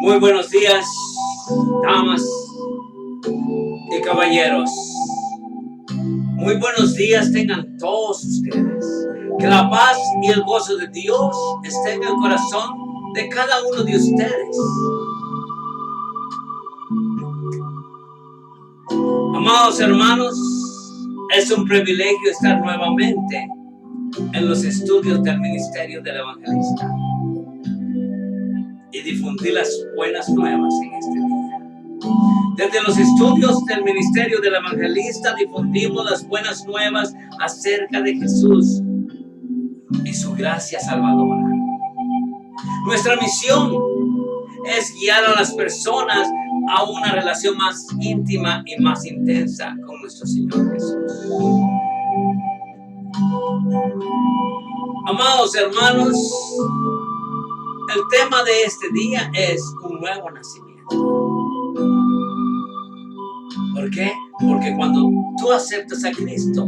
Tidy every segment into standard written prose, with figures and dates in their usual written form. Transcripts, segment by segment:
Muy buenos días, damas y caballeros. Muy buenos días tengan todos ustedes. Que la paz y el gozo de Dios estén en el corazón de cada uno de ustedes. Amados hermanos, es un privilegio estar nuevamente en los estudios del Ministerio del Evangelista y difundir las buenas nuevas en este día. Desde los estudios del Ministerio del Evangelista difundimos las buenas nuevas acerca de Jesús y su gracia salvadora. Nuestra misión es guiar a las personas a una relación más íntima y más intensa con nuestro Señor Jesús. Amados hermanos, el tema de este día es un nuevo nacimiento. ¿Por qué? Porque cuando tú aceptas a Cristo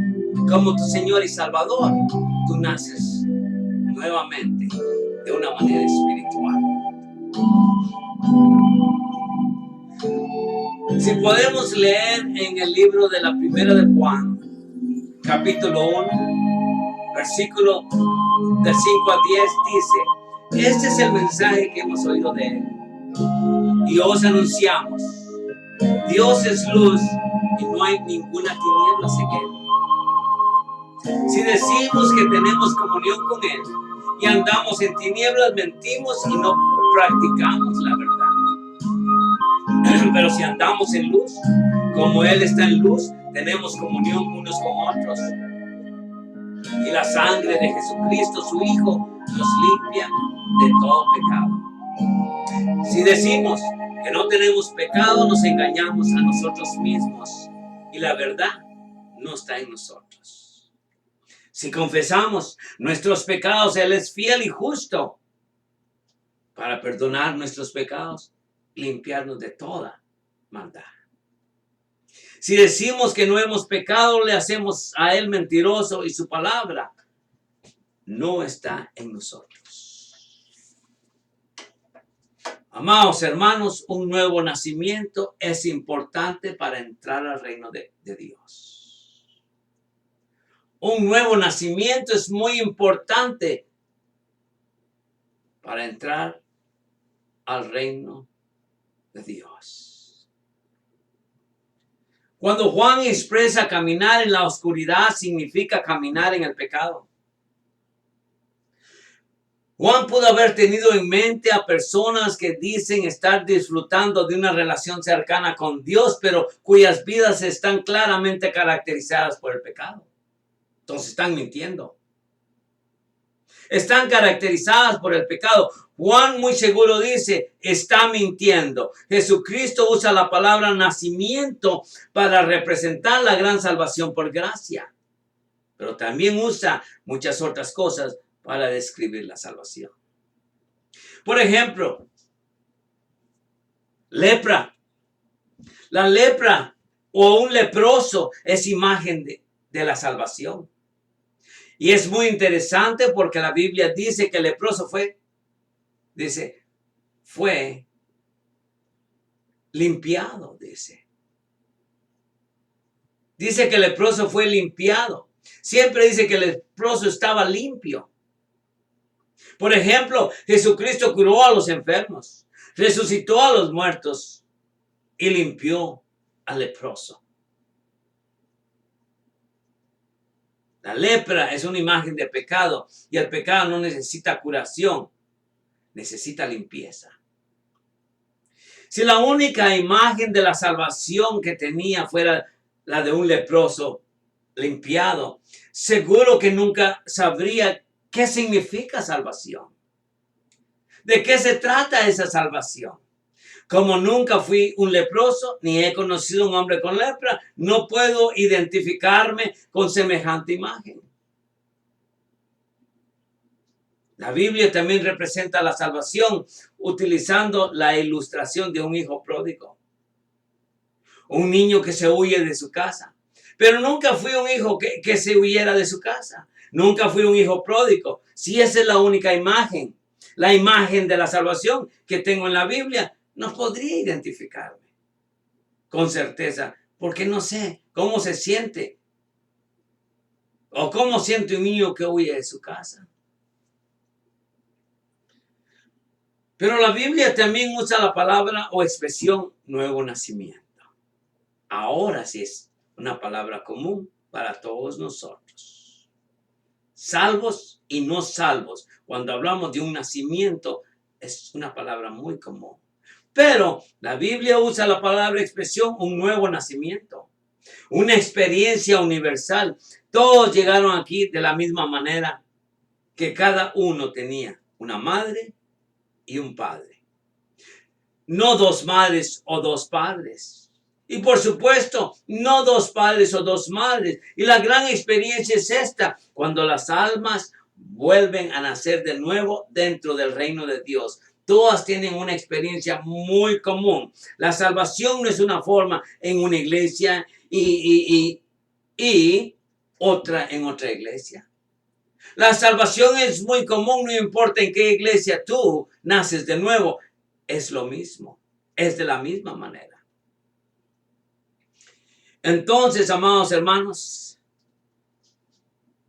como tu Señor y Salvador, tú naces nuevamente de una manera espiritual. Si podemos leer en el libro de la Primera de Juan, capítulo 1, versículo del 5 al 10, dice: este es el mensaje que hemos oído de Él y os anunciamos. Dios es luz y no hay ninguna tiniebla en Él. Si decimos que tenemos comunión con Él y andamos en tinieblas, mentimos y no practicamos la verdad. Pero si andamos en luz, como Él está en luz, tenemos comunión unos con otros. Y la sangre de Jesucristo, su Hijo, nos limpia de todo pecado. Si decimos que no tenemos pecado, nos engañamos a nosotros mismos y la verdad no está en nosotros. Si confesamos nuestros pecados, Él es fiel y justo para perdonar nuestros pecados y limpiarnos de toda maldad. Si decimos que no hemos pecado, le hacemos a Él mentiroso y su palabra no está en nosotros. Amados hermanos, un nuevo nacimiento es importante para entrar al reino de Dios. Un nuevo nacimiento es muy importante para entrar al reino de Dios. Cuando Juan expresa caminar en la oscuridad, significa caminar en el pecado. Juan pudo haber tenido en mente a personas que dicen estar disfrutando de una relación cercana con Dios, pero cuyas vidas están claramente caracterizadas por el pecado. Entonces están mintiendo. Están caracterizadas por el pecado. Juan muy seguro dice, está mintiendo. Jesucristo usa la palabra nacimiento para representar la gran salvación por gracia. Pero también usa muchas otras cosas para describir la salvación. Por ejemplo, lepra. La lepra o un leproso es imagen de la salvación. Y es muy interesante porque la Biblia dice que el leproso fue limpiado, dice. Dice que el leproso fue limpiado. Siempre dice que el leproso estaba limpio. Por ejemplo, Jesucristo curó a los enfermos, resucitó a los muertos y limpió al leproso. La lepra es una imagen de pecado y el pecado no necesita curación, necesita limpieza. Si la única imagen de la salvación que tenía fuera la de un leproso limpiado, seguro que nunca sabría qué significa salvación. ¿De qué se trata esa salvación? Como nunca fui un leproso, ni he conocido un hombre con lepra, no puedo identificarme con semejante imagen. La Biblia también representa la salvación utilizando la ilustración de un hijo pródigo. Un niño que se huye de su casa. Pero nunca fui un hijo que se huyera de su casa. Nunca fui un hijo pródigo. Si esa es la única imagen, la imagen de la salvación que tengo en la Biblia, no podría identificarme con certeza, porque no sé cómo se siente o cómo siente un niño que huye de su casa. Pero la Biblia también usa la palabra o expresión nuevo nacimiento. Ahora sí es una palabra común para todos nosotros. Salvos y no salvos. Cuando hablamos de un nacimiento, es una palabra muy común. Pero la Biblia usa la palabra expresión un nuevo nacimiento. Una experiencia universal. Todos llegaron aquí de la misma manera que cada uno tenía una madre y un padre. No dos madres o dos padres. Y por supuesto, no dos padres o dos madres. Y la gran experiencia es esta, cuando las almas vuelven a nacer de nuevo dentro del reino de Dios. Todas tienen una experiencia muy común. La salvación no es una forma en una iglesia y otra en otra iglesia. La salvación es muy común, no importa en qué iglesia tú naces de nuevo. Es lo mismo, es de la misma manera. Entonces, amados hermanos,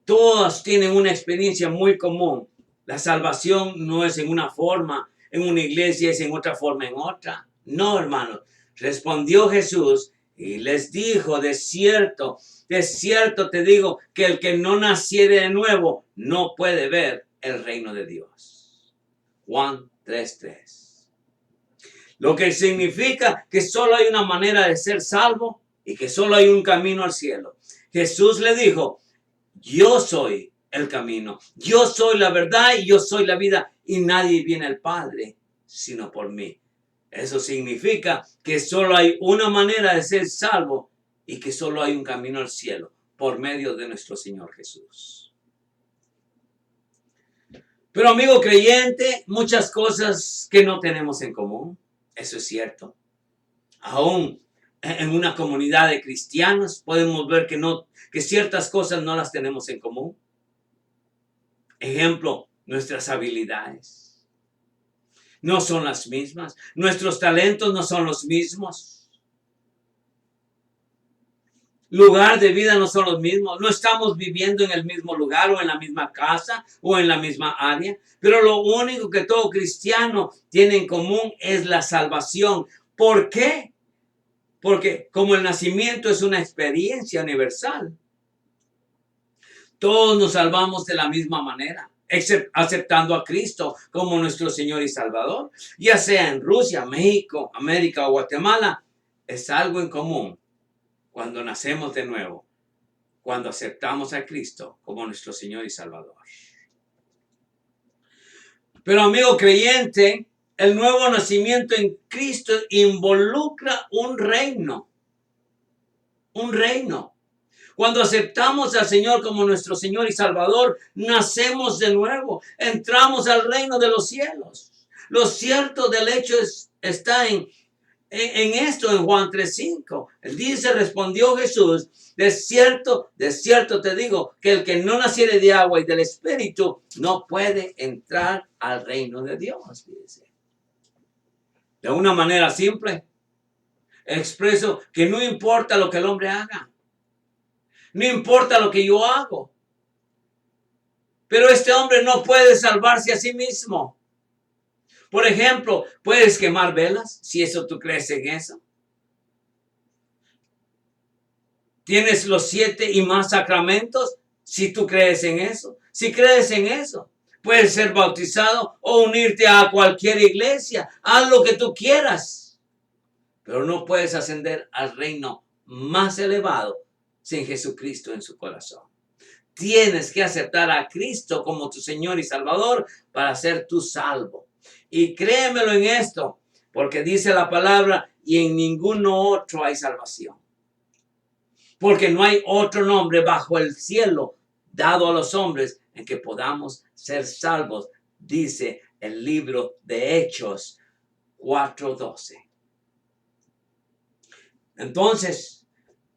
todos tienen una experiencia muy común. La salvación no es en una forma, en una iglesia es en otra forma, en otra. No, hermanos. Respondió Jesús y les dijo, de cierto te digo que el que no naciere de nuevo no puede ver el reino de Dios. Juan 3:3. Lo que significa que solo hay una manera de ser salvo y que solo hay un camino al cielo. Jesús le dijo, yo soy el camino, yo soy la verdad y yo soy la vida y nadie viene al Padre sino por mí. Eso significa que solo hay una manera de ser salvo y que solo hay un camino al cielo por medio de nuestro Señor Jesús. Pero amigo creyente, muchas cosas que no tenemos en común. Eso es cierto. Aún en una comunidad de cristianos podemos ver que ciertas cosas no las tenemos en común. Ejemplo, nuestras habilidades no son las mismas. Nuestros talentos no son los mismos. Lugar de vida no son los mismos. No estamos viviendo en el mismo lugar o en la misma casa o en la misma área. Pero lo único que todo cristiano tiene en común es la salvación. ¿Por qué? Porque como el nacimiento es una experiencia universal, todos nos salvamos de la misma manera, aceptando a Cristo como nuestro Señor y Salvador. Ya sea en Rusia, México, América o Guatemala, es algo en común. Cuando nacemos de nuevo, cuando aceptamos a Cristo como nuestro Señor y Salvador. Pero amigo creyente, el nuevo nacimiento en Cristo involucra un reino. Un reino. Cuando aceptamos al Señor como nuestro Señor y Salvador, nacemos de nuevo, entramos al reino de los cielos. Lo cierto del hecho está en esto, en Juan 3:5. Él dice, respondió Jesús, de cierto te digo, que el que no naciere de agua y del Espíritu no puede entrar al reino de Dios. Dice. De una manera simple, expreso que no importa lo que el hombre haga, no importa lo que yo hago, pero este hombre no puede salvarse a sí mismo. Por ejemplo, puedes quemar velas, si eso tú crees en eso. Tienes los 7 y más sacramentos, si tú crees en eso. Si crees en eso, puedes ser bautizado o unirte a cualquier iglesia. Haz lo que tú quieras. Pero no puedes ascender al reino más elevado sin Jesucristo en su corazón. Tienes que aceptar a Cristo como tu Señor y Salvador para ser tu salvo. Y créemelo en esto, porque dice la palabra, y en ninguno otro hay salvación. Porque no hay otro nombre bajo el cielo dado a los hombres en que podamos ser salvos, dice el libro de Hechos 4:12. Entonces,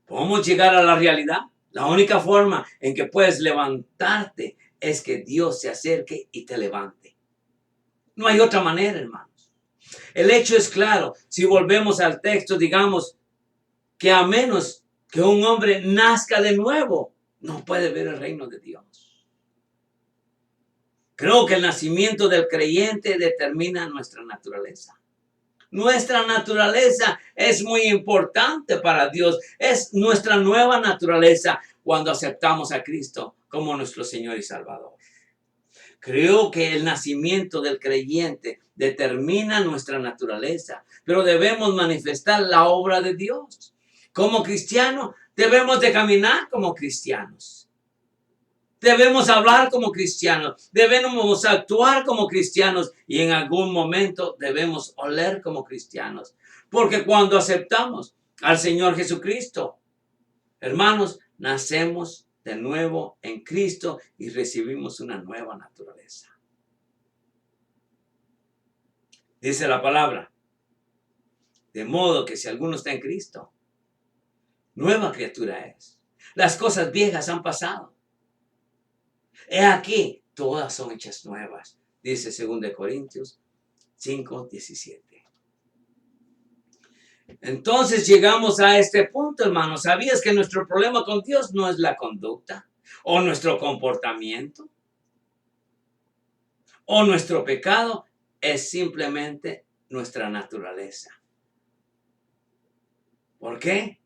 ¿podemos llegar a la realidad? La única forma en que puedes levantarte es que Dios se acerque y te levante. No hay otra manera, hermanos. El hecho es claro. Si volvemos al texto, digamos que a menos que un hombre nazca de nuevo, no puede ver el reino de Dios. Creo que el nacimiento del creyente determina nuestra naturaleza. Nuestra naturaleza es muy importante para Dios. Es nuestra nueva naturaleza cuando aceptamos a Cristo como nuestro Señor y Salvador. Creo que el nacimiento del creyente determina nuestra naturaleza, pero debemos manifestar la obra de Dios. Como cristianos, debemos de caminar como cristianos. Debemos hablar como cristianos, debemos actuar como cristianos y en algún momento debemos oler como cristianos. Porque cuando aceptamos al Señor Jesucristo, hermanos, nacemos de nuevo en Cristo y recibimos una nueva naturaleza. Dice la palabra, de modo que si alguno está en Cristo, nueva criatura es. Las cosas viejas han pasado. He aquí, todas son hechas nuevas, dice 2 Corintios 5:17. Entonces llegamos a este punto, hermanos. ¿Sabías que nuestro problema con Dios no es la conducta o nuestro comportamiento o nuestro pecado? Es simplemente nuestra naturaleza. ¿Por qué?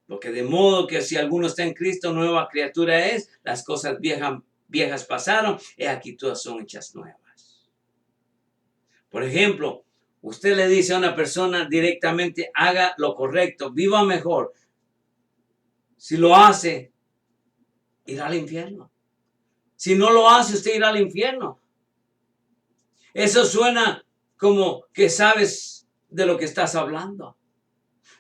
Porque de modo que si alguno está en Cristo, nueva criatura es, las cosas viejas pasaron, y aquí todas son hechas nuevas. Por ejemplo, usted le dice a una persona directamente, haga lo correcto, viva mejor. Si lo hace, irá al infierno. Si no lo hace, usted irá al infierno. Eso suena como que sabes de lo que estás hablando.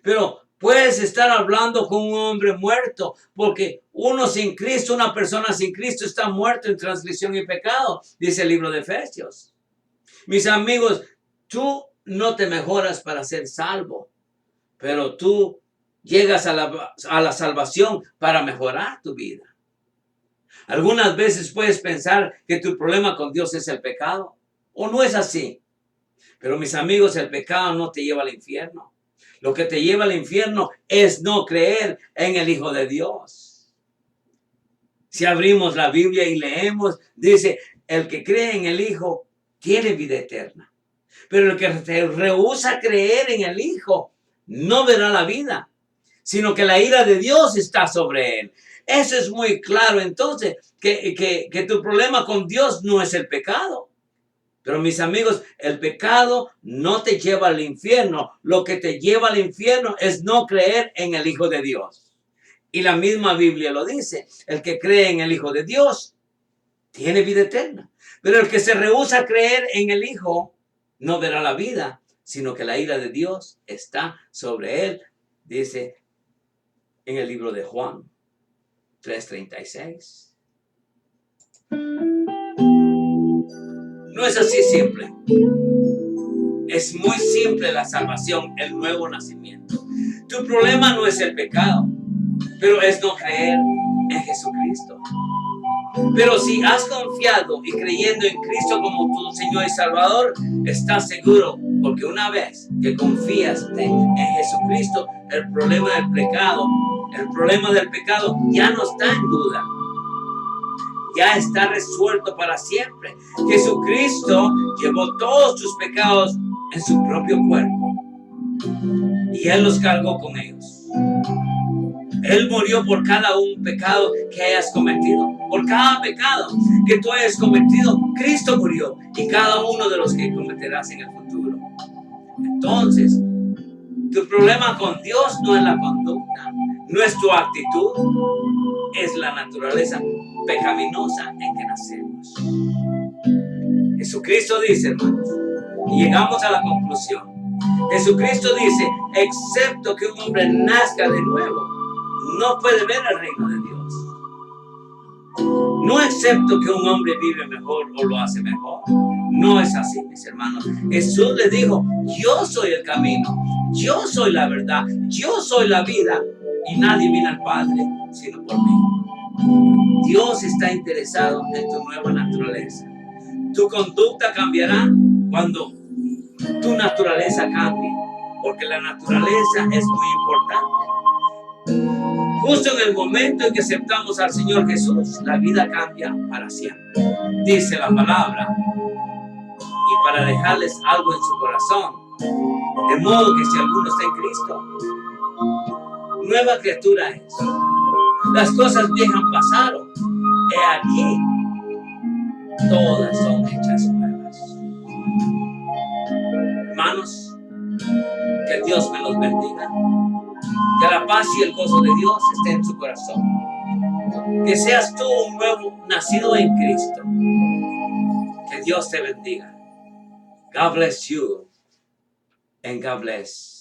Pero puedes estar hablando con un hombre muerto, porque uno sin Cristo, una persona sin Cristo está muerto en transgresión y pecado, dice el libro de Efesios. Mis amigos, tú no te mejoras para ser salvo, pero tú llegas a la salvación para mejorar tu vida. Algunas veces puedes pensar que tu problema con Dios es el pecado, o no es así. Pero mis amigos, el pecado no te lleva al infierno. Lo que te lleva al infierno es no creer en el Hijo de Dios. Si abrimos la Biblia y leemos, dice, el que cree en el Hijo tiene vida eterna. Pero el que se rehúsa a creer en el Hijo no verá la vida, sino que la ira de Dios está sobre él. Eso es muy claro. Entonces, que tu problema con Dios no es el pecado. Pero mis amigos, el pecado no te lleva al infierno. Lo que te lleva al infierno es no creer en el Hijo de Dios. Y la misma Biblia lo dice. El que cree en el Hijo de Dios tiene vida eterna. Pero el que se rehúsa a creer en el Hijo no verá la vida, sino que la ira de Dios está sobre él. Dice en el libro de Juan 3:36. No es así simple. Es muy simple la salvación, el nuevo nacimiento. Tu problema no es el pecado, pero es no creer en Jesucristo. Pero si has confiado y creyendo en Cristo como tu Señor y Salvador, estás seguro, porque una vez que confiaste en Jesucristo, el problema del pecado ya no está en duda. Ya está resuelto para siempre. Jesucristo llevó todos tus pecados en su propio cuerpo y Él los cargó con ellos. Él murió por cada un pecado que hayas cometido. Por cada pecado que tú hayas cometido, Cristo murió, y cada uno de los que cometerás en el futuro. Entonces, tu problema con Dios no es la conducta, no es tu actitud, es la naturaleza pecaminosa en que nacemos. Jesucristo dice, hermanos, y llegamos a la conclusión. Jesucristo dice, excepto que un hombre nazca de nuevo, no puede ver el reino de Dios. No excepto que un hombre vive mejor o lo hace mejor. No es así, mis hermanos. Jesús le dijo, yo soy el camino, yo soy la verdad, yo soy la vida, y nadie viene al Padre sino por mí. Dios está interesado en tu nueva naturaleza. Tu conducta cambiará cuando tu naturaleza cambie, porque la naturaleza es muy importante. Justo en el momento en que aceptamos al Señor Jesús, la vida cambia para siempre. Dice la palabra. Y para dejarles algo en su corazón, de modo que si alguno está en Cristo, nueva criatura es. Las cosas viejas pasaron. He aquí, todas son hechas nuevas. Hermanos, que Dios me los bendiga. Que la paz y el gozo de Dios esté en su corazón. Que seas tú un nuevo nacido en Cristo. Que Dios te bendiga. God bless you and God bless